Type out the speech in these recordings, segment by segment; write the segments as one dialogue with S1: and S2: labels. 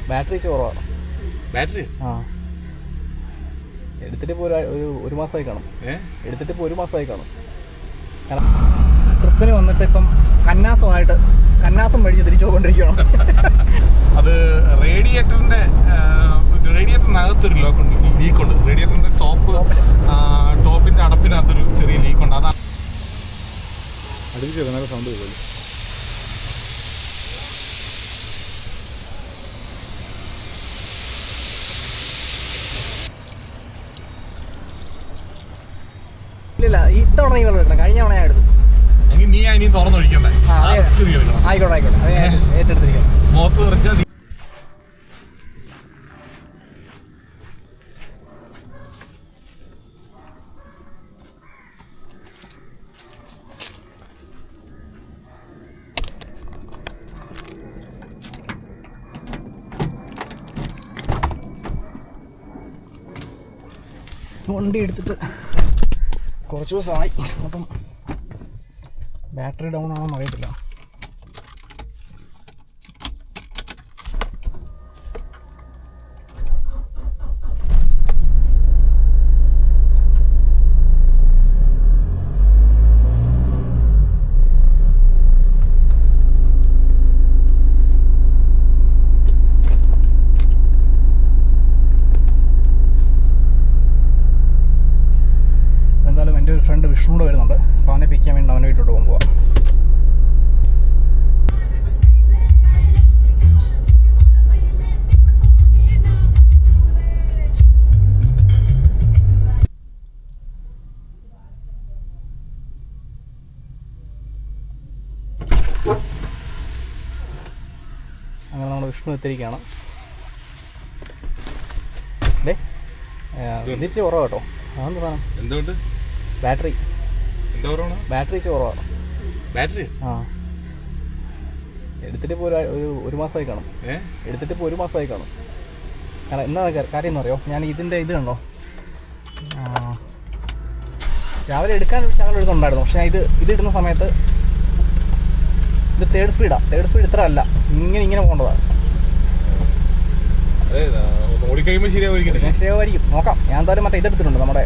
S1: Battery കുറവാണ്.
S2: Battery
S1: ആ എടുത്തിട്ട് ഇപ്പോൾ ഒരു മാസമായി കാണും. എടുത്തിട്ട് ഇപ്പോൾ ഒരു മാസമായി കാണും. ട്രിപ്പിന് വന്നിട്ട് ഇപ്പം കന്നാസം മേടിച്ച് തിരിച്ചു പോയിക്കൊണ്ടിരിക്കുകയാണ്.
S2: അത് റേഡിയേറ്ററിനകത്തൊരു ലീക്കുണ്ട്. റേഡിയേറ്ററിന്റെ ടോപ്പിന്റെ അടപ്പിനകത്തൊരു ചെറിയ ലീക്കുണ്ട്. അതാണ് അടുപ്പിച്ച് നല്ല സൗണ്ട് വരുമല്ലോ.
S1: ഇല്ല ഇത്തവണ നീ വെള്ളം എടുക്കണം. കഴിഞ്ഞ തവണ ഞാൻ എടുത്തു.
S2: നീ ഇനി തുറന്നൊഴിക്കണ്ടേ?
S1: ആയിക്കോട്ടെ അത് ഏറ്റെടുത്തിരിക്കണം.
S2: മോത്ത് കുറച്ചാൽ
S1: വണ്ടി എടുത്തിട്ട് കുറച്ച് ദിവസമായി. അപ്പം ബാറ്ററി ഡൗൺ ആണോന്ന് അറിയത്തില്ല. എന്തായാലും എൻ്റെ ഒരു ഫ്രണ്ട് വിഷ്ണുവിടെ വരുന്നുണ്ട്. അപ്പോൾ അവനെ പിക്ക് ചെയ്യാൻ വേണ്ടി അവൻ്റെ വീട്ടിലോട്ട് പോകുമ്പോൾ അങ്ങനെ നമ്മൾ വിഷ്ണു എത്തിയിരിക്കുകയാണ്. തിരിച്ച് കുറവാ കേട്ടോ. അതെന്ത് സാധനം?
S2: എന്തുകൊണ്ട്?
S1: ബാറ്ററി കുറവാണ്.
S2: ബാറ്ററി
S1: ആ എടുത്തിട്ട് ഇപ്പോൾ ഒരു മാസമായി കാണും. എടുത്തിട്ട് ഇപ്പോൾ ഒരു മാസമായി കാണും. കാരണം എന്താ കാര്യം എന്ന് അറിയോ? ഞാൻ ഇതിൻ്റെ ഇത് കണ്ടോ, രാവിലെ എടുക്കാൻ ഞങ്ങൾ എടുത്തുണ്ടായിരുന്നു. പക്ഷേ ഇതിടുന്ന സമയത്ത് ഇത് തേർഡ് സ്പീഡ് ഇത്ര അല്ല, ഇങ്ങനെ പോകേണ്ടതാണ്. ശരിയായിരിക്കും, നോക്കാം. ഞാൻ എന്തായാലും മറ്റേ ഇതെടുത്തിട്ടുണ്ട്, നമ്മുടെ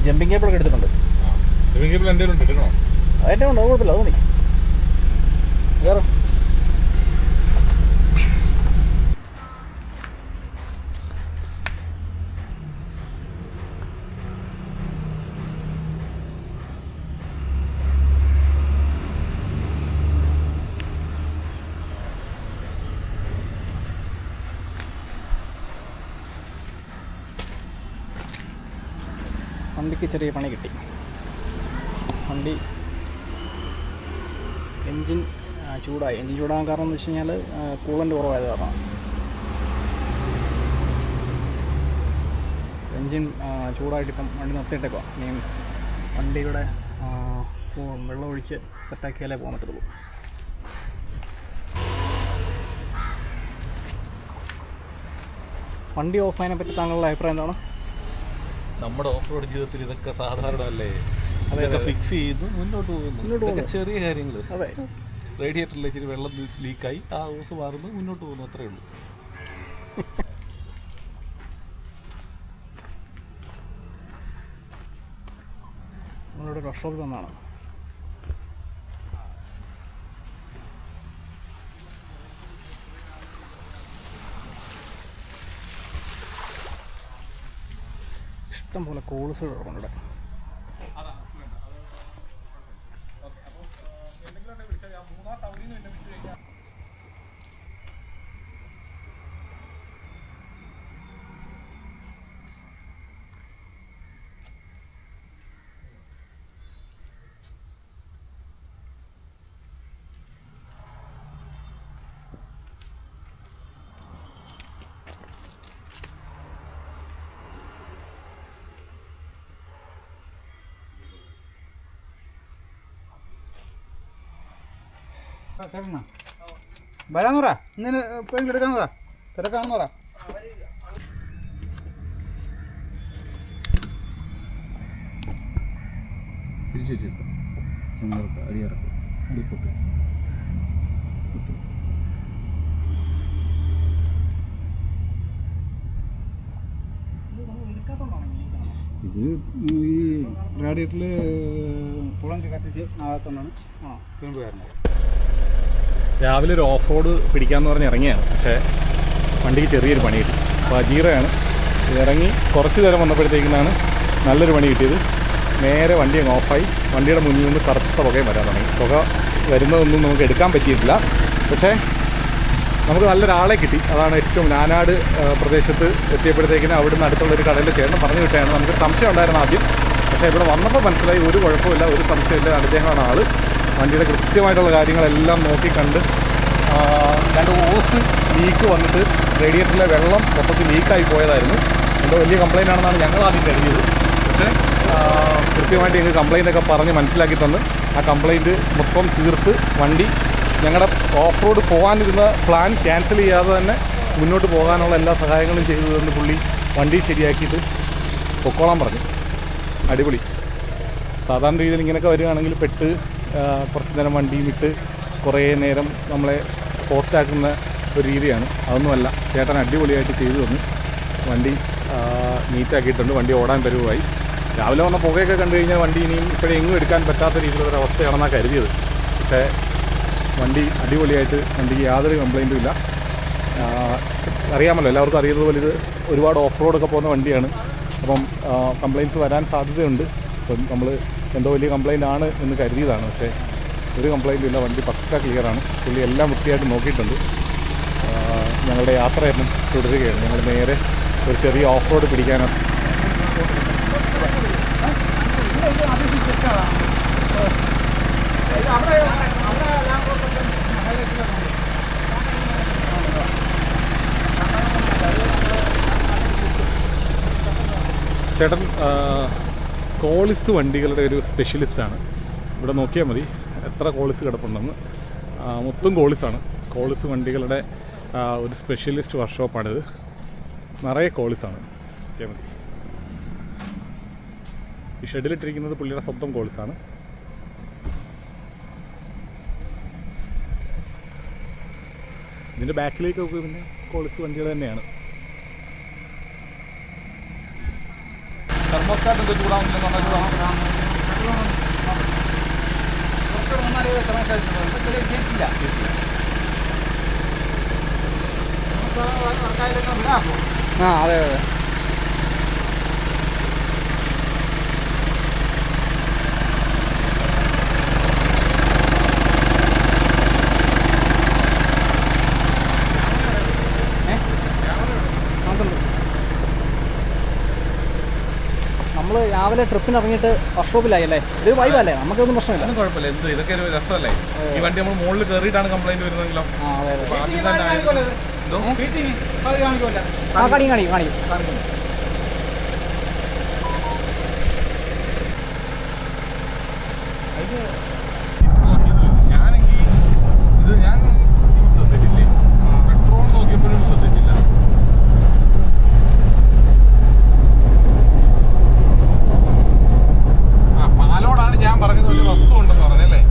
S1: ജമ്പിങ് കേബിളൊക്കെ എടുത്തിട്ടുണ്ട്. അതെൻ്റെ ഉണ്ട്, അത് കുഴപ്പമില്ല, അത് മതി. വേറെ വണ്ടിക്ക് ചെറിയ പണി കിട്ടി. വണ്ടി എൻജിൻ ചൂടാകാൻ കാരണം എന്ന് വെച്ച് കഴിഞ്ഞാൽ കൂളൻ്റ് കുറവായത് കാരണം. എൻജിൻ ചൂടായിട്ടിപ്പം വണ്ടി നിർത്തിയിട്ടേക്കോ. ഇനി വണ്ടിയുടെ വെള്ളം ഒഴിച്ച് സെറ്റാക്കിയാലേ പോകാൻ പറ്റത്തുള്ളൂ. വണ്ടി ഓഫായതിനെ പറ്റി താങ്കളുടെ അഭിപ്രായം എന്താണ്?
S2: നമ്മുടെ ഓഫ് റോഡ് ജീവിതത്തിൽ ഇതൊക്കെ സാധാരണമല്ലേ? അതൊക്കെ ഫിക്സ് ചെയ്യുന്നു, മുന്നോട്ട് പോകുന്നു. ചെറിയ കാര്യങ്ങൾ.
S1: അതെ,
S2: റേഡിയേറ്ററിൽ ഇച്ചിരി വെള്ളം ലീക്കായി ആ ഹോസ് മാറുന്നു, മുന്നോട്ട് പോകുന്നു, അത്രയേ ഉള്ളൂ.
S1: നമ്മളിവിടെ വർക്ക്ഷോപ്പിൽ വന്നതാണ്. ഇഷ്ടം പോലെ കോൾസ് കിടക്കുന്നുണ്ട് ഇവിടെ.
S3: വരാന്ന് പറ, ഇന്നലെ പെയിന്റ് എടുക്കാന്ന് പറ, തിരക്കാണെന്ന് പറ. തിരിച്ചു വെച്ചെടുത്തോ, അടിയിറക്കും, അടിപ്പൊട്ട്. ഇത് ഈ റേഡിയേറ്ററിൽ കുളം കത്തിച്ച് ആകത്തുകൊണ്ടാണ് തുരുമ്പ് വരുന്നത്.
S2: രാവിലെ ഒരു ഓഫ് റോഡ് പിടിക്കാമെന്ന് പറഞ്ഞ് ഇറങ്ങിയാണ്. പക്ഷേ വണ്ടിക്ക് ചെറിയൊരു പണി കിട്ടി. അപ്പോൾ അജീറയാണ് ഇറങ്ങി കുറച്ച് നേരം വന്നപ്പോഴത്തേക്കിനാണ് നല്ലൊരു പണി കിട്ടിയത്. നേരെ വണ്ടി അങ്ങ് ഓഫായി. വണ്ടിയുടെ മുന്നിൽ നിന്ന് കറുത്ത പുകയും വരാൻ തുടങ്ങി. പുക വരുന്നതൊന്നും നമുക്ക് എടുക്കാൻ പറ്റിയിട്ടില്ല. പക്ഷേ നമുക്ക് നല്ലൊരാളെ കിട്ടി. അതാണ് ഏറ്റവും നാനാട് പ്രദേശത്ത് എത്തിയപ്പോഴത്തേക്കിനും അവിടുന്ന് അടുത്തുള്ളൊരു കടയിൽ ചേർന്ന് പറഞ്ഞു വിട്ടാണ്. നമുക്ക് സംശയം ഉണ്ടായിരുന്നു ആദ്യം. പക്ഷേ ഇവിടെ വന്നപ്പോൾ മനസ്സിലായി ഒരു കുഴപ്പമില്ല, ഒരു സംശയമില്ല, അദ്ദേഹമാണ് ആൾ. വണ്ടിയുടെ കൃത്യമായിട്ടുള്ള കാര്യങ്ങളെല്ലാം നോക്കി കണ്ട് 2 ഓസ് ലീക്ക് വന്നിട്ട് റേഡിയേറ്ററിലെ വെള്ളം മൊത്തത്തിൽ ലീക്കായി പോയതായിരുന്നു. എന്തോ വലിയ കംപ്ലയിൻ്റ് ആണെന്നാണ് ഞങ്ങൾ ആദ്യം കരുതിയത്. പക്ഷേ കൃത്യമായിട്ട് ഞങ്ങൾക്ക് കംപ്ലയിൻ്റൊക്കെ പറഞ്ഞ് മനസ്സിലാക്കി തന്ന് ആ കംപ്ലയിൻറ്റ് മൊത്തം തീർത്ത് വണ്ടി ഞങ്ങളുടെ ഓഫ് റോഡ് പോകാനിരുന്ന പ്ലാൻ ക്യാൻസൽ ചെയ്യാതെ തന്നെ മുന്നോട്ട് പോകാനുള്ള എല്ലാ സഹായങ്ങളും ചെയ്തു തന്ന് പുള്ളി വണ്ടി ശരിയാക്കിയിട്ട് പൊക്കോളാൻ പറഞ്ഞു. അടിപൊളി. സാധാരണ രീതിയിൽ ഇങ്ങനെയൊക്കെ വരികയാണെങ്കിൽ പെട്ട് കുറച്ച് നേരം വണ്ടിയും വിട്ട് കുറേ നേരം നമ്മളെ പോസ്റ്റാക്കുന്ന ഒരു രീതിയാണ്. അതൊന്നുമല്ല, ചേട്ടൻ അടിപൊളിയായിട്ട് ചെയ്തു തന്നു. വണ്ടി നീറ്റാക്കിയിട്ടുണ്ട്. വണ്ടി ഓടാൻ പരുവായി. രാവിലെ വന്ന പുകയൊക്കെ കണ്ടു കഴിഞ്ഞാൽ വണ്ടി ഇനിയും ഇപ്പോഴെങ്ങും എടുക്കാൻ പറ്റാത്ത രീതിയിലൊരു അവസ്ഥയാണെന്നാണ് കരുതിയത്. പക്ഷേ വണ്ടി അടിപൊളിയായിട്ട്, വണ്ടിക്ക് യാതൊരു കംപ്ലയിൻറ്റും ഇല്ല. അറിയാമല്ലോ, എല്ലാവർക്കും അറിയുന്നതുപോലെ ഇത് ഒരുപാട് ഓഫ് റോഡൊക്കെ പോകുന്ന വണ്ടിയാണ്. അപ്പം കംപ്ലയിൻറ്റ്സ് വരാൻ സാധ്യതയുണ്ട്. അപ്പം നമ്മൾ എന്തോ വലിയ കംപ്ലയിൻ്റ് ആണ് എന്ന് കരുതിയതാണ്. പക്ഷേ ഒരു കംപ്ലയിൻറ്റും ഇല്ല. വണ്ടി പക്ക ക്ലിയറാണ്. പുള്ളി എല്ലാം വൃത്തിയായിട്ട് നോക്കിയിട്ടുണ്ട്. ഞങ്ങളുടെ യാത്രയായിരുന്നു തുടരുകയാണ്. ഞങ്ങൾ നേരെ ഒരു ചെറിയ ഓഫ് റോഡ് പിടിക്കാനാണ്. ചേട്ടൻ കോളിസ് വണ്ടികളുടെ ഒരു സ്പെഷ്യലിസ്റ്റാണ്. ഇവിടെ നോക്കിയാൽ മതി എത്ര കോളിസ് കിടപ്പുണ്ടെന്ന്. മൊത്തം കോളിസാണ്. കോളിസ് വണ്ടികളുടെ ഒരു സ്പെഷ്യലിസ്റ്റ് വർക്ക്ഷോപ്പാണിത്. നിറയെ കോളിസാണ്. നോക്കിയാൽ മതി. ഈ ഷെഡിലിട്ടിരിക്കുന്നത് പുള്ളിയുടെ സ്വന്തം കോളിസാണ്. ഇതിൻ്റെ ബാക്കിലേക്ക് നോക്കുക, പിന്നെ കോളിസ് വണ്ടികൾ തന്നെയാണ്. തെർമോസ്റ്റാറ്റ് എന്ത് ചൂടാവുന്നില്ലെന്ന് പറഞ്ഞാൽ
S1: അതെ അതെ. നമ്മൾ രാവിലെ ട്രിപ്പിന് ഇറങ്ങിയിട്ട് വർക്ക്ഷോപ്പിലായല്ലേ? ഇത് വൈബല്ലേ? നമുക്കൊന്നും പ്രശ്നമില്ല.
S2: ഒന്നും കുഴപ്പമില്ല. എന്ത് ഇതൊക്കെ ഒരു രസമല്ലേ? ഈ വണ്ടി നമ്മൾ മുകളിൽ കയറിയിട്ടാണ് കംപ്ലൈൻറ്റ് വരുന്നതെങ്കിലോ?
S1: കാണിക്കും.
S2: ഞാനെങ്കിൽ ഇത് ഞാൻ ശ്രദ്ധിച്ചില്ലേ? പെട്രോൾ നോക്കിയപ്പോഴും ശ്രദ്ധിച്ചില്ല. പാലോടാണ് ഞാൻ പറഞ്ഞത്. ഒരു വസ്തു ഉണ്ടെന്ന് പറഞ്ഞല്ലേ?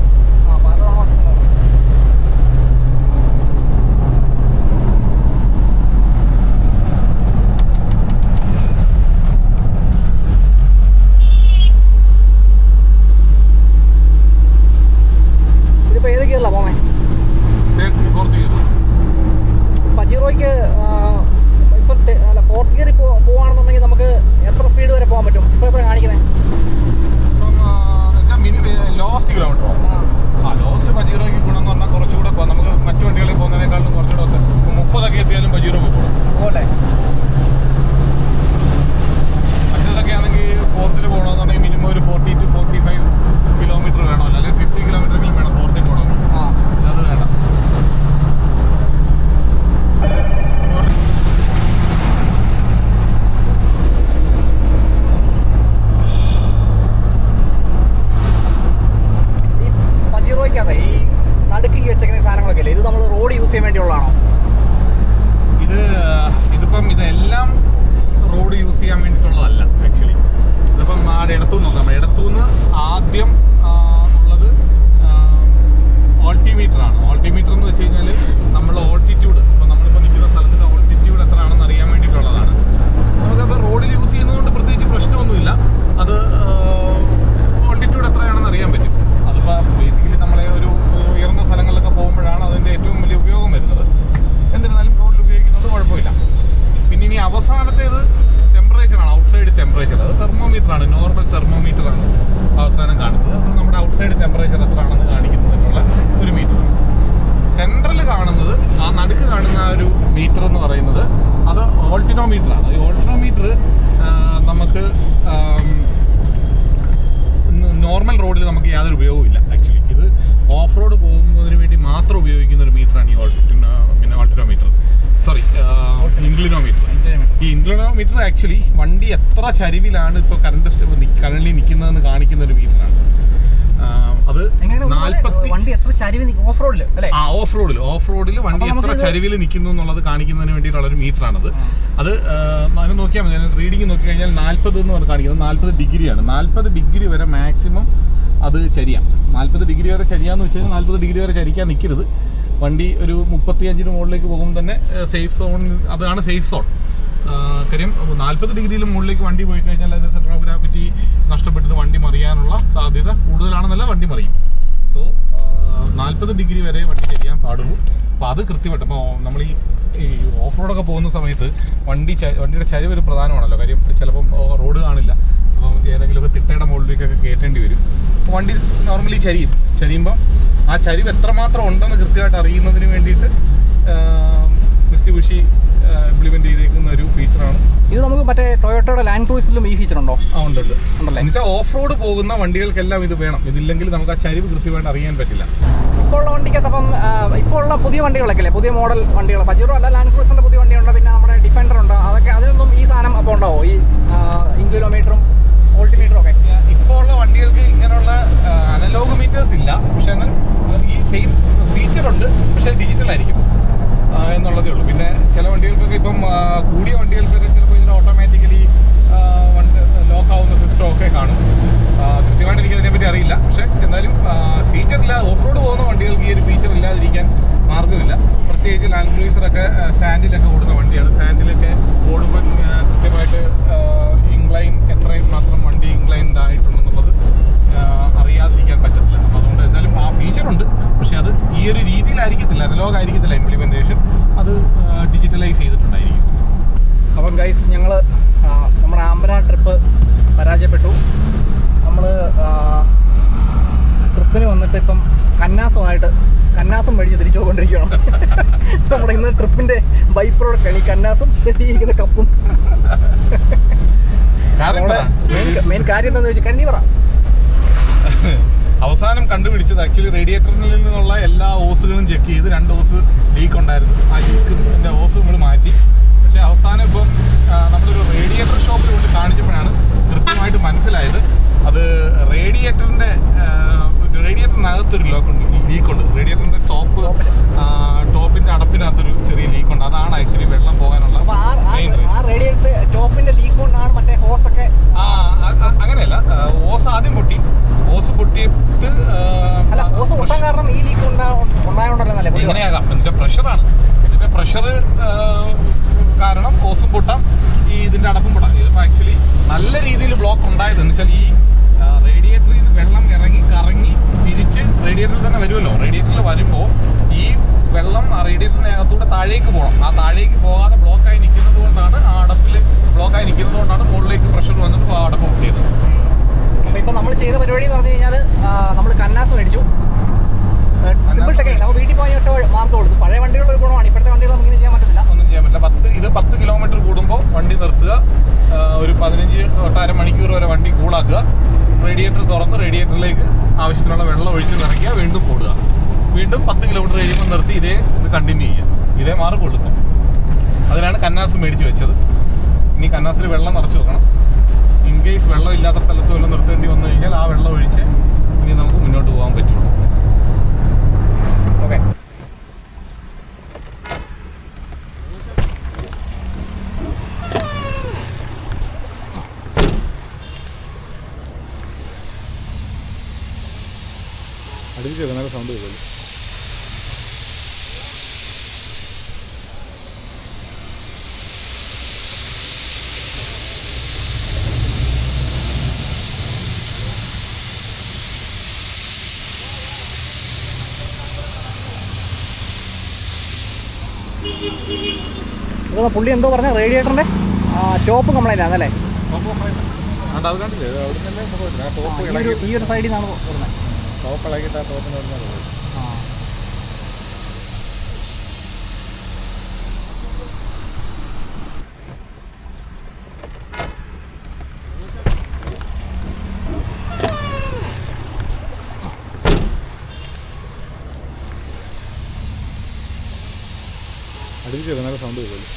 S1: ഇതിപ്പോ ഏത് ഗിയറിലാ പോണേ? പജീറോയ്ക്ക് ഇപ്പൊ ഫോർത്ത് ഗിയറിൽ പോവാണെന്നുണ്ടെങ്കിൽ നമുക്ക് എത്ര സ്പീഡ് വരെ പോകാൻ പറ്റും? ഇപ്പൊ എത്ര കാണിക്കുന്നത്?
S2: ലോസ്റ്റ് കിലോമീറ്ററോ? ലോസ്റ്റ് പജീറോയ്ക്ക് ഗുണമെന്ന് പറഞ്ഞാൽ കുറച്ചുകൂടെ നമുക്ക് മറ്റു വണ്ടികളിൽ പോകുന്നതിനേക്കാളും കുറച്ചുകൂടെ 30 എത്തിയാലും പജീറോക്ക് പോകും. മറ്റേതൊക്കെ ആണെങ്കിൽ ഫോർത്തിൽ പോകണമെന്നുണ്ടെങ്കിൽ മിനിമം ഒരു 40 to 45 കിലോമീറ്റർ വേണമല്ലോ, അല്ലെങ്കിൽ 50 കിലോമീറ്ററെങ്കിലും വേണം ഫോർത്തിൽ പോകണമെങ്കിൽ. അത് വേണ്ട.
S1: ഈ നടുക്കി വെച്ചേക്കുന്ന സാധനങ്ങളൊക്കെ അല്ലേ, ഇത് നമ്മൾ റോഡ് യൂസ് ചെയ്യാൻ വേണ്ടിയുള്ളതാണോ?
S2: ഇതിപ്പം ഇതെല്ലാം റോഡ് യൂസ് ചെയ്യാൻ വേണ്ടിയിട്ടുള്ളതല്ല. ആക്ച്വലി ഇതിപ്പം ഇടത്തുനിന്ന് നോക്കാം. ഇടത്തുനിന്ന് ആദ്യം ഉള്ളത് ഓൾട്ടിമീറ്ററാണ്. ഓൾട്ടിമീറ്റർ എന്ന് വെച്ച് കഴിഞ്ഞാൽ നമ്മൾ ഓൾട്ടിറ്റ്യൂഡ്, ഇപ്പം നമ്മളിപ്പോൾ നിൽക്കുന്ന സ്ഥലത്തിൻ്റെ ഓൾട്ടിറ്റ്യൂഡ് എത്രയാണെന്ന് അറിയാൻ വേണ്ടിയിട്ടുള്ളതാണ്. നമുക്കപ്പോൾ റോഡിൽ യൂസ് ചെയ്യുന്നതുകൊണ്ട് പ്രത്യേകിച്ച് പ്രശ്നമൊന്നുമില്ല. ടെമ്പറേച്ചർ. അത് തെർമോമീറ്ററാണ്, നോർമൽ തെർമോമീറ്ററാണ് അവസാനം കാണുന്നത്. അത് നമ്മുടെ ഔട്ട്സൈഡ് ടെമ്പറേച്ചർ എത്രയാണെന്ന് കാണിക്കുന്നതിനുള്ള ഒരു മീറ്ററാണ്. സെൻട്രൽ കാണുന്നത്, ആ നടുക്ക് കാണുന്ന ആ ഒരു മീറ്റർ എന്ന് പറയുന്നത് അത് ഓൾട്ടിനോമീറ്ററാണ്. ഈ ഓൾട്ടിനോമീറ്റർ നമുക്ക് നോർമൽ റോഡിൽ നമുക്ക് യാതൊരു ഉപയോഗമില്ല. ആക്ച്വലി ഇത് ഓഫ് റോഡ് പോകുന്നതിന് വേണ്ടി മാത്രം ഉപയോഗിക്കുന്ന ഒരു മീറ്ററാണ് ഈ ഓൾട്ടിനോമീറ്റർ, സോറി ഇൻക്ലിനോമീറ്റർ. ഈ ഇൻക്ലിനോമീറ്റർ ആക്ച്വലി വണ്ടി എത്ര ചരിവിലാണ് ഇപ്പോൾ കറന്റ് നിൽക്കുന്നതെന്ന് കാണിക്കുന്ന ഒരു മീറ്ററാണ്. അത്
S1: വണ്ടി എത്ര ചരിവ് ഓഫ് റോഡിൽ
S2: വണ്ടി എത്ര ചരിവിൽ നിൽക്കുന്നു എന്നുള്ളത് കാണിക്കുന്നതിന് വേണ്ടിയിട്ടുള്ള ഒരു മീറ്ററാണത്. അത് നോക്കിയാൽ മതി. റീഡിങ് നോക്കി കഴിഞ്ഞാൽ 40 എന്ന് പറഞ്ഞ് കാണിക്കുന്നത് 40 ഡിഗ്രിയാണ്. 40 ഡിഗ്രി വരെ മാക്സിമം അത് ചരിയാം. 40 ഡിഗ്രി വരെ ചരിയാന്ന് വെച്ച് കഴിഞ്ഞാൽ 40 ഡിഗ്രി വരെ ചരിക്കാൻ നിൽക്കരുത്. വണ്ടി ഒരു 35 മുകളിലേക്ക് പോകുമ്പോൾ തന്നെ സേഫ് സോൺ, അതാണ് സേഫ് സോൺ. കാര്യം 40 ഡിഗ്രിയിലും മുകളിലേക്ക് വണ്ടി പോയി കഴിഞ്ഞാൽ അതിൻ്റെ സെൻറ്റർ ഓഫ് ഗ്രാവിറ്റി നഷ്ടപ്പെട്ടിട്ട് വണ്ടി മറിയാനുള്ള സാധ്യത കൂടുതലാണെന്നല്ല, വണ്ടി മറിയും. സോ 40 ഡിഗ്രി വരെ വണ്ടി ചെയ്യാൻ പാടുള്ളൂ. അപ്പോൾ അത് കൃത്യമായിട്ട് ഇപ്പോൾ നമ്മൾ ഈ ഓഫ് റോഡൊക്കെ പോകുന്ന സമയത്ത് വണ്ടിയുടെ ചരിവ് ഒരു പ്രധാനമാണല്ലോ. കാര്യം ചിലപ്പം റോഡ് കാണില്ല, അപ്പോൾ ഏതെങ്കിലുമൊക്കെ തിട്ടയുടെ മുകളിലേക്കൊക്കെ കയറ്റേണ്ടി വരും. അപ്പോൾ വണ്ടി നോർമലി ചരിയുമ്പം ആ ചരിവ് എത്രമാത്രം ഉണ്ടെന്ന് കൃത്യമായിട്ട് അറിയുന്നതിന് വേണ്ടിയിട്ട് മിസ്റ്റുബിഷി ഇംപ്ലിമെന്റ് ചെയ്തേക്കുന്ന ഒരു ഫീച്ചറാണ്
S1: ഇത്. നമുക്ക് മറ്റേ ടൊയോട്ടയുടെ ലാൻഡ് ക്രൂസിലും ഈ ഫീച്ചർ ഉണ്ടോ?
S2: ഉണ്ട്. എന്നുവെച്ചാൽ ഓഫ് റോഡ് പോകുന്ന വണ്ടികൾക്കെല്ലാം ഇത് വേണം. ഇതില്ലെങ്കിൽ നമുക്ക് ആ ചരിവ് കൃത്യമായിട്ട് അറിയാൻ പറ്റില്ല.
S1: ഇപ്പോൾ ഉള്ള വണ്ടിക്കകത്ത് അപ്പം ഇപ്പോൾ ഉള്ള പുതിയ വണ്ടികളൊക്കെ അല്ലേ, പുതിയ മോഡൽ വണ്ടികൾ, പജീറോ അല്ല, ലാൻഡ് ക്രൂസിന്റെ പുതിയ വണ്ടിയുണ്ട്, പിന്നെ നമ്മുടെ ഡിഫൻഡർ ഉണ്ട്, അതൊക്കെ അതിനൊന്നും ഈ സാധനം അപ്പോൾ ഉണ്ടാവോ, ഈ ഇൻക്ലിനോമീറ്ററും ഓൾട്ടിമീറ്ററും ഒക്കെ?
S2: ഇപ്പോൾ ഉള്ള വണ്ടികൾക്ക് ഇങ്ങനെയുള്ള അനലോഗ് മീറ്റേഴ്സ് ഇല്ല, പക്ഷെ എന്നാൽ ഈ സെയിം ഫീച്ചർ ഉണ്ട്, പക്ഷെ ഡിജിറ്റൽ ആയിരിക്കും എന്നുള്ളതേ ഉള്ളൂ. പിന്നെ ചില വണ്ടികൾക്കൊക്കെ ഇപ്പം കൂടിയ വണ്ടികൾക്കൊക്കെ ചിലപ്പോൾ ഇതിന് ഓട്ടോമാറ്റിക്കലി ലോക്ക് ആവുന്ന സിസ്റ്റം ഒക്കെ കാണും. കൃത്യമായിട്ട് എനിക്ക് അതിനെപ്പറ്റി അറിയില്ല, പക്ഷെ എന്നാലും ഫീച്ചറില്ല. ഓഫ് റോഡ് പോകുന്ന വണ്ടികൾക്ക് ഈ ഒരു ഫീച്ചർ ഇല്ലാതിരിക്കാൻ മാർഗ്ഗമില്ല. പ്രത്യേകിച്ച് ലാൻഡ് ക്രൂസറൊക്കെ സാൻഡിലൊക്കെ ഓടുന്ന വണ്ടിയാണ്. സാൻഡിലൊക്കെ ഓടുമ്പോൾ കൃത്യമായിട്ട് ഇൻക്ലൈൻ എത്രയും മാത്രം വണ്ടി ഇൻക്ലൈൻഡ് ആയിട്ടുണ്ടെന്നുള്ളത് അറിയാതിരിക്കാൻ പറ്റത്തില്ല. അപ്പോൾ അതുകൊണ്ട് എന്തായാലും ആ ഫീച്ചറുണ്ട്, പക്ഷെ അത് ഈ ഒരു രീതിയിലായിരിക്കത്തില്ല, അനലോഗ് ആയിരിക്കത്തില്ല ഇംപ്ലിമെൻറ്റേഷൻ. അത് ഡിജിറ്റലൈസ് ചെയ്തിട്ടുണ്ടായിരിക്കും.
S1: അപ്പം ഗൈസ്, ഞങ്ങൾ നമ്മുടെ ആമ്പല ട്രിപ്പ് പരാജയപ്പെട്ടു. നമ്മൾ ട്രിപ്പിന് വന്നിട്ട് ഇപ്പം കന്നാസും മേടിച്ച് തിരിച്ചു പോയിക്കൊണ്ടിരിക്കുകയാണ്. നമ്മുടെ ഇന്ന് ട്രിപ്പിൻ്റെ ബൈ പ്രോഡക്റ്റാണ് ഈ കന്നാസും ഇരിക്കുന്ന കപ്പും. മെയിൻ കാര്യം എന്താണെന്ന് വെച്ചാൽ കണ്ണി പറ.
S2: അവസാനം കണ്ടുപിടിച്ചത് ആക്ച്വലി റേഡിയേറ്ററിൽ നിന്നുള്ള എല്ലാ ഓസുകളും ചെക്ക് ചെയ്ത് 2 ഓസ് ലീക്ക് ഉണ്ടായിരുന്നു. ആ ലീക്കിൻ്റെ ഓസ് നമ്മൾ മാറ്റി. പക്ഷേ അവസാനം ഇപ്പം നമ്മളൊരു റേഡിയേറ്റർ ഷോപ്പിൽ കൊണ്ട് കാണിച്ചപ്പോഴാണ് കൃത്യമായിട്ട് മനസ്സിലായത് അത് റേഡിയേറ്ററിനകത്തൊരു ലീക്കുണ്ട്. റേഡിയേറ്ററിൻ്റെ ടോപ്പിൻ്റെ അടപ്പിനകത്തൊരു ചെറിയ ലീക്കുണ്ട്. അതാണ് ആക്ച്വലി വെള്ളം പോകാനുള്ള മെയിൻ റീസൺ.
S1: ടോപ്പിന്റെ ലീക്ക് കൊണ്ടാണ് മറ്റേ ഹോസൊക്കെ?
S2: അങ്ങനെയല്ല, ഓസ് ആദ്യം പൊട്ടി. ഓസ് പൊട്ടിയിട്ട്
S1: ഓസ് പൊട്ടാൻ കാരണം ഈ ലീക്ക് ഉണ്ടായോണ്ടല്ലേ?
S2: എങ്ങനെയാകാം എന്ന് വെച്ചാൽ പ്രഷറാണ്. ഇതിന്റെ പ്രഷർ കാരണം ഓസും പൊട്ടാം, ഇതിന്റെ അടപ്പും പൊട്ടാം. ഇതിപ്പോൾ ആക്ച്വലി നല്ല രീതിയിൽ ബ്ലോക്ക് ഉണ്ടായത് എന്ന് വെച്ചാൽ ഈ റേഡിയേറ്ററിൽ നിന്ന് വെള്ളം ഇറങ്ങി കറങ്ങി തിരിച്ച് റേഡിയേറ്ററിൽ തന്നെ വരുമല്ലോ. റേഡിയേറ്ററിൽ വരുമ്പോൾ ഈ വെള്ളം ആ റേഡിയേറ്ററിനകത്തൂടെ താഴേക്ക് പോകണം. ആ താഴേക്ക് പോകാതെ ബ്ലോക്കായി നിൽക്കുന്നത് കൊണ്ടാണ്, ആ അടപ്പിൽ ബ്ലോക്കായി നിൽക്കുന്നത് കൊണ്ടാണ് മുകളിലേക്ക് പ്രഷർ വന്നിട്ട് ആ അടപ്പ് പൊട്ടിയത്.
S1: അപ്പോൾ ഇപ്പോൾ നമ്മൾ ചെയ്ത പരിപാടി എന്ന് പറഞ്ഞു കഴിഞ്ഞാൽ നമ്മൾ കന്നാസ് മേടിച്ചു. Simple technique. നമ്മൾ വീട്ടിൽ പോയി ഒറ്റ മാർഗ്ഗമുള്ളൂ. ഇത് പഴയ വണ്ടികളുടെ ഒരു ഗുണമാണ്. ഇപ്പോഴത്തെ വണ്ടികൾ നമുക്ക് ഇങ്ങനെ ചെയ്യാൻ പറ്റില്ല.
S2: ഒന്നും ചെയ്യാൻ പറ്റില്ല. 10 കിലോമീറ്റർ കൂടുമ്പോൾ വണ്ടി നിർത്തുക, ഒരു 15 തൊട്ട് അരമണിക്കൂർ വരെ വണ്ടി കൂളാക്കുക, റേഡിയേറ്റർ തുറന്ന് റേഡിയേറ്ററിലേക്ക് ആവശ്യത്തിനുള്ള വെള്ളം ഒഴിച്ച് നിറയ്ക്കുക, വീണ്ടും ഓടുക, വീണ്ടും 10 കിലോമീറ്റർ കഴിയുമ്പോൾ നിർത്തി ഇത് കണ്ടിന്യൂ ചെയ്യുക. ഇതേ മാർഗ്ഗമുള്ളൂ. അതിനാണ് കന്നാസ് മേടിച്ച് വെച്ചത്. ഇനി കന്നാസിൽ വെള്ളം നിറച്ച് വെക്കണം. ഇൻ കേസ് വെള്ളം ഇല്ലാത്ത സ്ഥലത്ത് വല്ലതും നിർത്തേണ്ടി വന്നു കഴിഞ്ഞാൽ ആ വെള്ളം ഒഴിച്ച് ഇനി നമുക്ക് മുന്നോട്ട് പോകാൻ പറ്റുള്ളൂ.
S1: ഓക്കെ.
S2: അടുപ്പിച്ച് നല്ല സൗണ്ട് വരുമല്ലോ.
S1: പുള്ളി എന്തോ പറഞ്ഞ റേഡിയേറ്ററിൻ്റെ ടോപ്പ് കംപ്ലൈൻ്റ് ആണല്ലേ?
S2: അത് കണ്ടില്ലേ അവിടെ തന്നെ നമുക്ക് ടോപ്പ്
S1: ഈ ഒരു സൈഡിൽ നിന്നാണ് വരുന്നത്.
S2: ടോപ്പ് ഇളകിയിട്ട് ആ ടോപ്പിന് വരുന്നത്. അടുത്ത് ചെറുതായ സൗണ്ട് വരുമല്ലോ.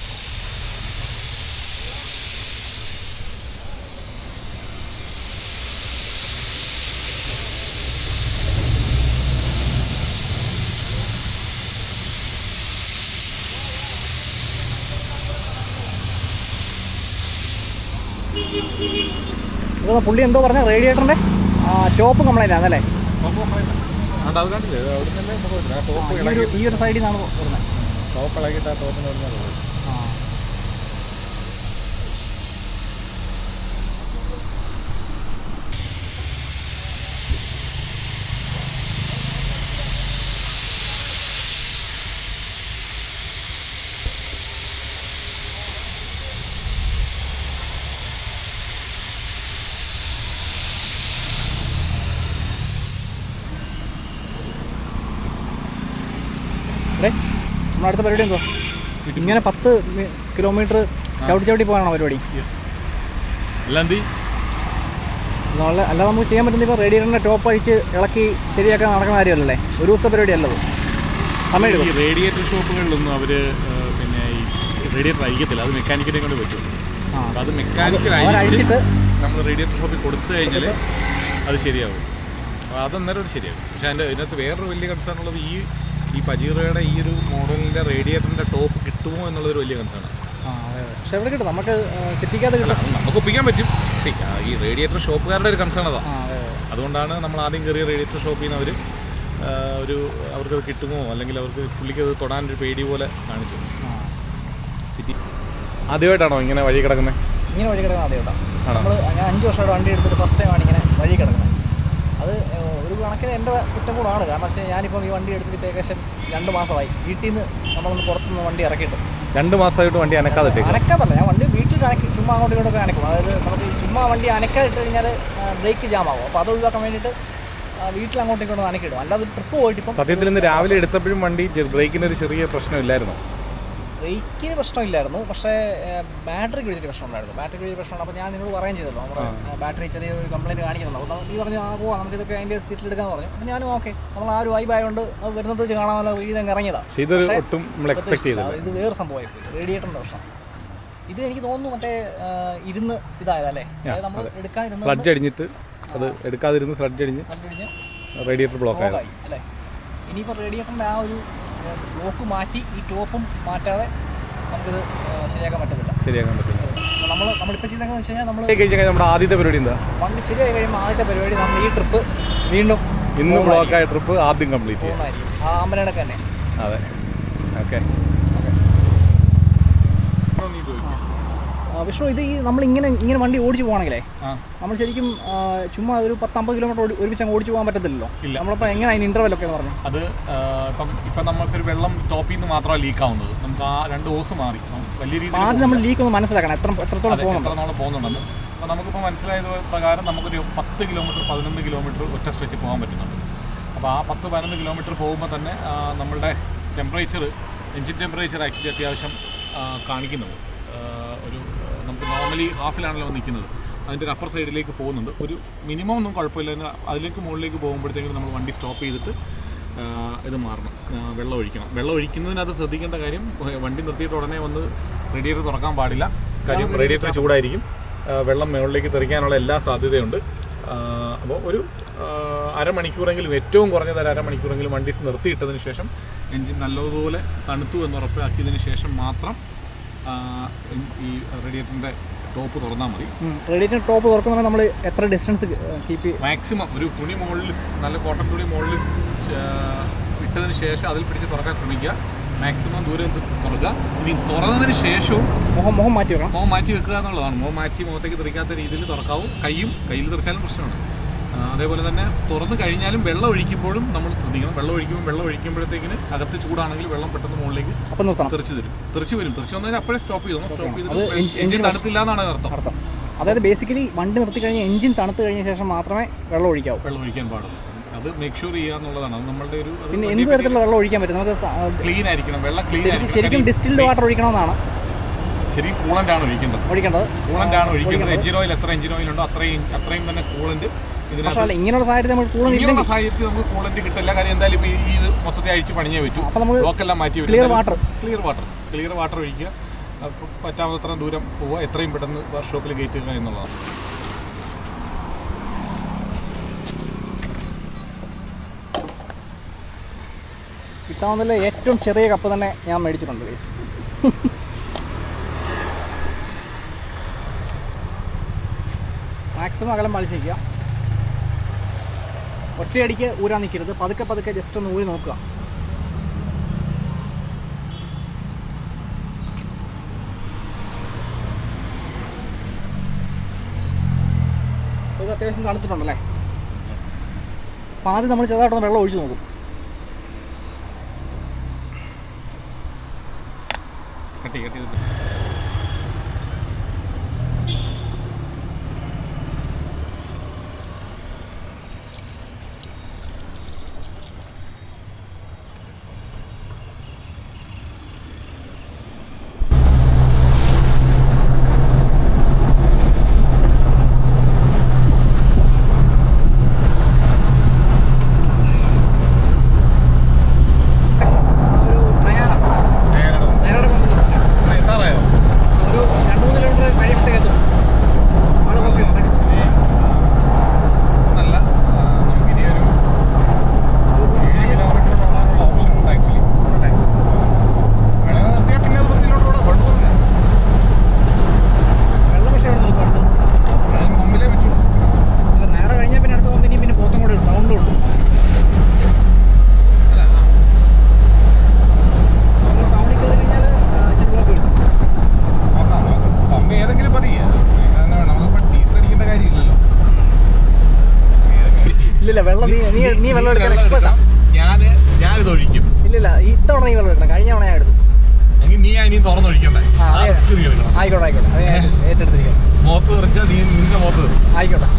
S1: പുള്ളി എന്തോ പറഞ്ഞ റേഡിയേറ്ററിന്റെ ടോപ്പ് കംപ്ലൈന്റ് ആണല്ലേ?
S2: അത് കണ്ടില്ലേ അവിടെ തന്നെ നമുക്ക് ടോപ്പ്
S1: ഈ ഒരു സൈഡിൽ നിന്നാണ് വരുന്നത്.
S2: ടോപ്പ് ഇളകിയിട്ട് ആ ടോപ്പിന് വരുന്നത്.
S1: നമ്മുടെ അടുത്ത പരിപാടി എന്തോ? ഇങ്ങനെ 10 കിലോമീറ്റർ ചവിട്ടി പോകാനാണോ പരിപാടി? അല്ലാതെ നമുക്ക് ചെയ്യാൻ പറ്റുന്ന ഇപ്പോൾ റേഡിയേറ്ററിൻ്റെ ടോപ്പ് അഴിച്ച് ഇളക്കി ശരിയാക്കാൻ നടക്കുന്ന കാര്യമല്ലേ? ഒരു ദിവസത്തെ പരിപാടി അല്ലത്. സമയം
S2: ഈ റേഡിയേറ്റർ ഷോപ്പുകളിലൊന്നും അവർ പിന്നെ ഈ റേഡിയേറ്റർ അഴിക്കത്തില്ല. അത് മെക്കാനിക്കിനെ കൊണ്ട് പറ്റും. അപ്പോൾ അത് മെക്കാനിക്കൽ അഴിച്ചിട്ട് നമ്മൾ റേഡിയേറ്റർ ഷോപ്പിൽ കൊടുത്തു കഴിഞ്ഞാൽ അത് ശരിയാവും. അപ്പോൾ അതെന്നേരം ഒരു ശരിയാവും. പക്ഷേ ഇതിനകത്ത് വേറൊരു വലിയ കൺസേൺ ഉള്ളത് ഈ പജീറോയുടെ ഈ ഒരു മോഡലിൻ്റെ റേഡിയേറ്ററിൻ്റെ ടോപ്പ് കിട്ടുമോ എന്നുള്ളൊരു വലിയ കൺസേണാണ്.
S1: പക്ഷെ എവിടെ കിട്ടും? നമുക്ക് സെറ്റിക്കാതെ കിട്ടും.
S2: നമുക്ക് ഒപ്പിക്കാൻ പറ്റും. ഈ റേഡിയേറ്റർ ഷോപ്പുകാരുടെ ഒരു കൺസേൺ അതാണ്. അതുകൊണ്ടാണ് നമ്മൾ ആദ്യം കയറിയ റേഡിയേറ്റർ ഷോപ്പിൽ നിന്ന് അവർ അവർക്കത് കിട്ടുമോ അല്ലെങ്കിൽ അവർക്ക് പുള്ളിക്കത് തൊടാനൊരു പേടി പോലെ കാണിച്ചു. സിറ്റി ആദ്യമായിട്ടാണോ ഇങ്ങനെ വഴി കിടക്കുന്നത്?
S1: ഇങ്ങനെ വഴി കിടക്കുന്നത് ആദ്യമായിട്ടാണ്. നമ്മൾ ഞാൻ 5 വർഷമായിട്ട് വണ്ടി എടുത്തിട്ട് ഫസ്റ്റ് ടൈമാണ് ഇങ്ങനെ വഴി കിടക്കുന്നത്. അത് ഒരു കണക്കിന് എൻ്റെ കുറ്റം കൂടാണ്. കാരണം വെച്ചാൽ ഞാനിപ്പം ഈ വണ്ടി എടുത്തിട്ട് ഏകദേശം 2 മാസമായി. വീട്ടിൽ നിന്ന് നമ്മളൊന്ന് പുറത്തുനിന്ന് വണ്ടി ഇറക്കിയിട്ട്
S2: 2 മാസമായിട്ട് വണ്ടി അനക്കാതല്ല. ഞാൻ
S1: വണ്ടി വീട്ടിൽ അനക്കി ചുമ്മാ അങ്ങോട്ടും ഇങ്ങോട്ടൊക്കെ അനക്കും. അതായത് നമുക്ക് ഈ ചുമ്മാ വണ്ടി അനക്കാതിട്ട് കഴിഞ്ഞാൽ ബ്രേക്ക് ജാമാവും. അപ്പോൾ അത് ഒഴിവാക്കാൻ വേണ്ടിയിട്ട് വീട്ടിൽ അങ്ങോട്ടും ഇങ്ങോട്ടും അനക്കിടും. അല്ലാതെ ട്രിപ്പ് പോയിട്ട് ഇപ്പം
S2: സത്യത്തിൽ ഇന്ന് രാവിലെ എടുത്തപ്പോഴും വണ്ടി ബ്രേക്കിന് ഒരു ചെറിയ പ്രശ്നമില്ലായിരുന്നു.
S1: ബ്രേക്കിന് പ്രശ്നമില്ലായിരുന്നു, പക്ഷേ ബാറ്ററിക്ക് വലിയൊരു പ്രശ്നമുണ്ടായിരുന്നു. ബാറ്ററിക്ക് വലിയ പ്രശ്നമുണ്ട്. അപ്പോൾ ഞാൻ നിങ്ങളോട് പറയുകയും ചെയ്തല്ലോ, നമ്മുടെ ബാറ്ററി ചെറിയൊരു കംപ്ലയിൻറ്റ് കാണിക്കുന്നുണ്ട്. അപ്പോൾ നീ പറഞ്ഞു പോവാം നമുക്കിതൊക്കെ അതിൻ്റെ സ്പീഡിൽ എടുക്കാമെന്ന് പറഞ്ഞു. അപ്പോൾ ഞാനും ഓക്കെ, നമ്മൾ ആ ഒരു വൈബായതുകൊണ്ട് അത് വരുന്നത് വെച്ച് കാണാമല്ലോ ഇതങ്ങ് ഇറങ്ങിയതാണ്. ഇത് വേറെ സംഭവമായി പോയി, റേഡിയേറ്ററിൻ്റെ പ്രശ്നം. ഇത് എനിക്ക് തോന്നുന്നു മറ്റേ ഇരുന്ന് ഇതായതല്ലേ, അതായത് നമ്മൾ എടുക്കാതിരുന്ന്
S2: സ്ലഡ്ജ് അടിഞ്ഞിട്ട് അത് എടുക്കാതിരുന്ന് സ്ലഡ്ജ് അടിഞ്ഞ് റേഡിയേറ്റർ ബ്ലോക്ക് ആയി
S1: അല്ലേ. ഇനിയിപ്പോൾ റേഡിയേറ്ററിൻ്റെ ആ ഒരു ബ്ലോക്ക് മാറ്റി ഈ ടോപ്പും മാറ്റാതെ നമുക്കിത് ശരിയാക്കാൻ പറ്റത്തില്ല. നമ്മളിപ്പോൾ ചെയ്യുന്നതെന്ന് വെച്ച് കഴിഞ്ഞാൽ
S2: നമ്മുടെ ആദ്യത്തെ പരിപാടി എന്താ?
S1: വണ്ടി ശരിയായി കഴിയുമ്പോൾ ആദ്യത്തെ പരിപാടി നമ്മൾ ഈ ട്രിപ്പ് വീണ്ടും
S2: ഇന്ന് ബ്ലോക്കായ ട്രിപ്പ് ആദ്യം കംപ്ലീറ്റ്
S1: ചെയ്യുന്നതായിരിക്കും. ആ അമ്പലടക്കം തന്നെ.
S2: അതെ, ഓക്കെ.
S1: വിഷ്ണു, ഇത് ഈ നമ്മളിങ്ങനെ വണ്ടി ഓടിച്ച് പോകണമെങ്കിലേ നമ്മൾ ശരിക്കും ചുമ്മാ ഒരു 10-50 കിലോമീറ്റർ ഒരുമിച്ച് അങ്ങ് ഓടിച്ച് പോകാൻ പറ്റത്തില്ലല്ലോ. നമ്മളിപ്പോൾ എങ്ങനെ അതിന് ഇൻ്റർവെല്ലൊക്കെ എന്ന് പറഞ്ഞു?
S2: അത് ഇപ്പം നമുക്കൊരു വെള്ളം ടോപ്പിൽ നിന്ന് മാത്രമാണ് ലീക്കാവുന്നത്. നമുക്ക് ആ 2 ഹോസ് മാറി വലിയ രീതിയിൽ
S1: ആദ്യം നമ്മൾ ലീക്ക് ഒന്ന് മനസ്സിലാക്കണം, എത്രത്തോളം
S2: പോകുന്നുണ്ടെന്ന്. അപ്പോൾ നമുക്കിപ്പോൾ മനസ്സിലായത് പ്രകാരം നമുക്കൊരു 10 കിലോമീറ്റർ 11 കിലോമീറ്റർ ഒറ്റ സ്ട്രെച്ച് പോകാൻ പറ്റുന്നുണ്ട്. അപ്പോൾ ആ 10-11 കിലോമീറ്റർ പോകുമ്പോൾ തന്നെ നമ്മളുടെ ടെമ്പറേച്ചർ, എൻജിൻ ടെമ്പറേച്ചർ ആക്ച്വലി അത്യാവശ്യം കാണിക്കുന്നുണ്ട്. ഒരു നമുക്ക് നോർമലി ഹാഫിലാണല്ലോ നിൽക്കുന്നത്, അതിൻ്റെ ഒരു അപ്പർ സൈഡിലേക്ക് പോകുന്നുണ്ട്. ഒരു മിനിമം ഒന്നും കുഴപ്പമില്ല. അതിലേക്ക് മുകളിലേക്ക് പോകുമ്പോഴത്തേക്കും നമ്മൾ വണ്ടി സ്റ്റോപ്പ് ചെയ്തിട്ട് ഇത് മാറണം, വെള്ളം ഒഴിക്കണം. വെള്ളം ഒഴിക്കുന്നതിനകത്ത് ശ്രദ്ധിക്കേണ്ട കാര്യം, വണ്ടി നിർത്തിയിട്ട് ഉടനെ വന്ന് റേഡിയേറ്റർ തുറക്കാൻ പാടില്ല. കാര്യം റേഡിയേറ്റർ ചൂടായിരിക്കും, വെള്ളം മുകളിലേക്ക് തെറിക്കാനുള്ള എല്ലാ സാധ്യതയുണ്ട്. അപ്പോൾ ഒരു അരമണിക്കൂറെങ്കിലും, ഏറ്റവും കുറഞ്ഞത് അരമണിക്കൂറെങ്കിലും വണ്ടി നിർത്തിയിട്ടതിന് ശേഷം എൻജിൻ നല്ലതുപോലെ തണുത്തു എന്ന് ഉറപ്പാക്കിയതിന് ശേഷം മാത്രം ഈ റേഡിയേറ്ററിൻ്റെ ടോപ്പ് തുറന്നാൽ മതി.
S1: റേഡിയേറ്റർ ടോപ്പ് തുറക്കുന്ന നമ്മൾ എത്ര ഡിസ്റ്റൻസ് കീപ്പ്?
S2: മാക്സിമം ഒരു തുണി മുകളിൽ, നല്ല കോട്ടൺ തുണി മുകളിൽ ഇട്ടതിന് ശേഷം അതിൽ പിടിച്ച് തുറക്കാൻ ശ്രമിക്കുക. മാക്സിമം ദൂരം തുറക്കുക. ഇനി തുറന്നതിന് ശേഷവും
S1: മുഖം മാറ്റി വെക്കണം.
S2: മുഖം മാറ്റി വെക്കുക എന്നുള്ളതാണ്. മുഖത്തേക്ക് തെറിക്കാത്ത രീതിയിൽ തുറക്കാവും. കയ്യിൽ തെറിച്ചാലും പ്രശ്നമാണ്. അതേപോലെ തന്നെ തുറന്നു കഴിഞ്ഞാലും വെള്ളം ഒഴിക്കുമ്പോഴും നമ്മൾ ശ്രദ്ധിക്കണം. വെള്ളം ഒഴിക്കുമ്പോഴത്തേക്കിന് അകത്ത് ചൂടാണെങ്കിൽ വെള്ളം പെട്ടെന്ന് മുകളിലേക്ക് തെറിച്ച് വരും. തെറിച്ച് വന്നാൽ അപ്പോഴേ സ്റ്റോപ്പ് ചെയ്തു. സ്റ്റോപ്പ് ചെയ്ത് എഞ്ചിൻ തണുത്തില്ല എന്നാണ് അർത്ഥം.
S1: അതായത് ബേസിക്കലി വണ്ടി നിർത്തി കഴിഞ്ഞ് എഞ്ചിൻ തണുത്ത് കഴിഞ്ഞ ശേഷം മാത്രമേ വെള്ളം ഒഴിക്കാവൂ.
S2: വെള്ളം ഒഴിക്കാൻ പാടുള്ളൂ. അത് മേക്ക് ഷുവർ ചെയ്യുക എന്നുള്ളതാണ്. അത് നമ്മളുടെ ഒരു
S1: പിന്നെ എന്ത് തരത്തിലുള്ള വെള്ളം ഒഴിക്കാൻ പറ്റും? നമുക്ക്
S2: ക്ലീൻ ആയിരിക്കണം, വെള്ളം ക്ലീൻ ആയിരിക്കണം.
S1: ശരിക്കും ഡിസ്റ്റിൽഡ് വാട്ടർ ഒഴിക്കണമെന്നാണ്.
S2: ശരിക്കും കൂളൻ്റ് ആണ് ഒഴിക്കേണ്ടത്. എഞ്ചിൻ ഓയിൽ എത്ര എഞ്ചിൻ ഓയിൽ ഉണ്ടോ അത്രയും തന്നെ കൂളൻ്റ് ഇതിനകത്ത്.
S1: ഇങ്ങനെയുള്ള സാഹചര്യത്തിൽ നമുക്ക്
S2: കൂളൻ്റ് കിട്ടില്ല. കാര്യം എന്തായാലും ഇപ്പോൾ ഈ ഇത് മൊത്തത്തിൽ അഴിച്ച് പണിഞ്ഞേ പറ്റൂ. ബ്ലോക്കെല്ലാം മാറ്റി വരും. ക്ലിയർ വാട്ടർ ഒഴിക്കുക. അപ്പോൾ പറ്റാവുന്നത്ര ദൂരം പോവുക, എത്രയും പെട്ടെന്ന് വർക്ക്ഷോപ്പിൽ കയറ്റുക എന്നുള്ളതാണ്.
S1: കിട്ടാവുന്നതിൽ ഏറ്റവും ചെറിയ കപ്പ് തന്നെ ഞാൻ മേടിച്ചിട്ടുണ്ട് ഗൈസ്. മാക്സിമം അകലം പാലിച്ചേക്കുക. ഒറ്റയടിക്ക് ഊരാൻ നിൽക്കരുത്. പതുക്കെ ജസ്റ്റ് ഒന്ന് ഊരി നോക്കുക. ഇത് അത്യാവശ്യം തണുത്തിട്ടുണ്ടല്ലേ? അപ്പോൾ ആദ്യം നമ്മൾ ചെറുതായിട്ടൊന്ന് വെള്ളം ഒഴിച്ച് നോക്കും. ഇല്ല വെള്ളം നീ വെള്ളം എടുക്കാൻ എക്സ്പെർട്ടാ.
S2: ഞാനിത് ഒഴിക്കും.
S1: ഇല്ല ഇത്തവണ നീ വെള്ളം എടുക്കണം. കഴിഞ്ഞ തവണ ഞാൻ എടുത്തു.
S2: നീ ഇനിയും തുറന്നൊഴിക്കണ്ടേ?
S1: ആയിക്കോട്ടെ അത് ഏറ്റെടുത്തിരിക്കാം.
S2: മുഖത്ത് തെറിച്ചാൽ നീ നിന്റെ മുഖത്ത്
S1: ആയിക്കോട്ടെ.